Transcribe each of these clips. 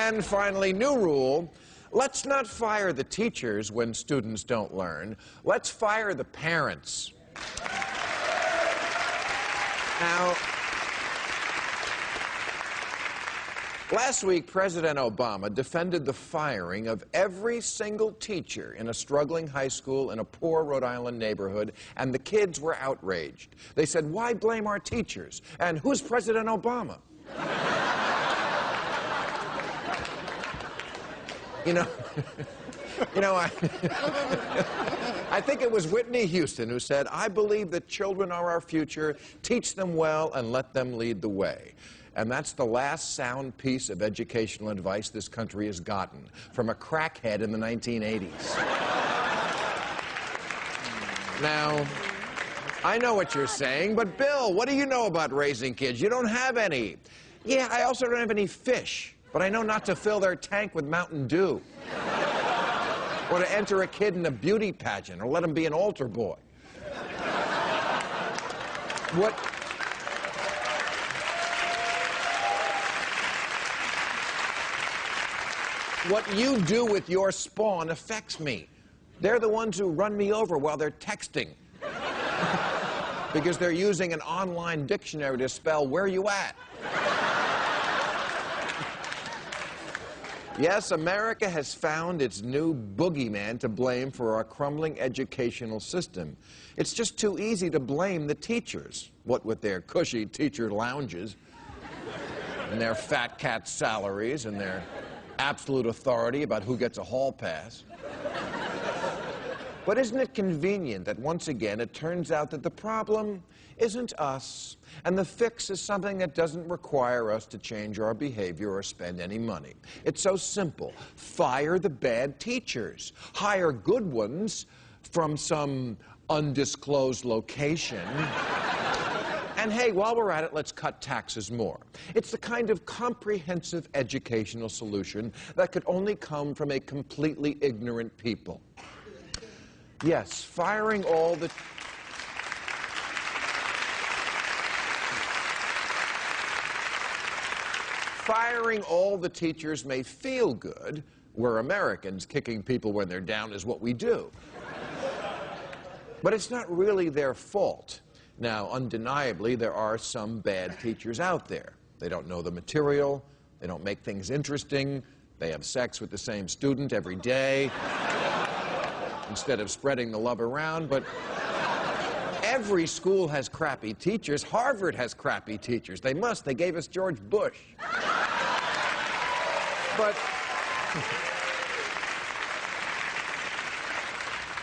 And finally, new rule. Let's not fire the teachers when students don't learn. Let's fire the parents. Now, last week, President Obama defended the firing of every single teacher in a struggling high school in a poor Rhode Island neighborhood, and the kids were outraged. They said, "Why blame our teachers? And who's President Obama?" I think it was Whitney Houston who said, "I believe that children are our future. Teach them well and let them lead the way." And that's the last sound piece of educational advice this country has gotten from a crackhead in the 1980s. Now, I know what you're saying, but Bill, what do you know about raising kids? You don't have any. Yeah, I also don't have any fish, but I know not to fill their tank with Mountain Dew. Or to enter a kid in a beauty pageant, or let him be an altar boy. What you do with your spawn affects me. They're the ones who run me over while they're texting. Because they're using an online dictionary to spell "where you at." Yes, America has found its new boogeyman to blame for our crumbling educational system. It's just too easy to blame the teachers, what with their cushy teacher lounges, and their fat cat salaries, and their absolute authority about who gets a hall pass. But isn't it convenient that once again it turns out that the problem isn't us, and the fix is something that doesn't require us to change our behavior or spend any money. It's so simple. Fire the bad teachers. Hire good ones from some undisclosed location. And hey, while we're at it, let's cut taxes more. It's the kind of comprehensive educational solution that could only come from a completely ignorant people. Yes, firing all the teachers may feel good. We're Americans. Kicking people when they're down is what we do. But it's not really their fault. Now, undeniably, there are some bad teachers out there. They don't know the material. They don't make things interesting. They have sex with the same student every day instead of spreading the love around. But every school has crappy teachers. Harvard has crappy teachers. They must. They gave us George Bush.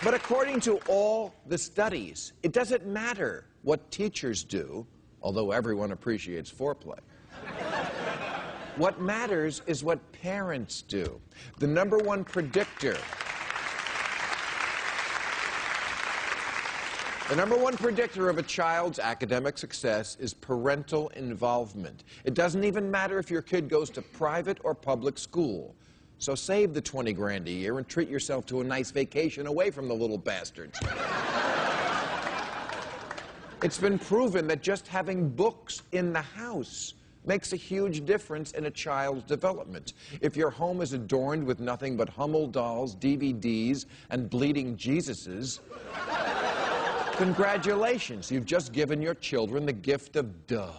But according to all the studies, it doesn't matter what teachers do, although everyone appreciates foreplay. What matters is what parents do. The number one predictor of a child's academic success is parental involvement. It doesn't even matter if your kid goes to private or public school. So save the 20 grand a year and treat yourself to a nice vacation away from the little bastards. It's been proven that just having books in the house makes a huge difference in a child's development. If your home is adorned with nothing but Hummel dolls, DVDs, and bleeding Jesuses, congratulations, you've just given your children the gift of duh.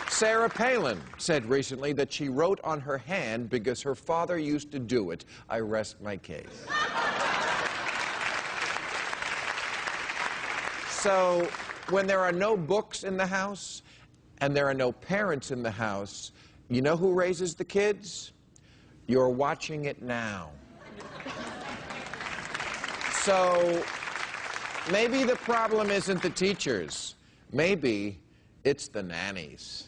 Sarah Palin said recently that she wrote on her hand because her father used to do it. I rest my case. So, when there are no books in the house and there are no parents in the house, you know who raises the kids? You're watching it now. So, maybe the problem isn't the teachers. Maybe it's the nannies.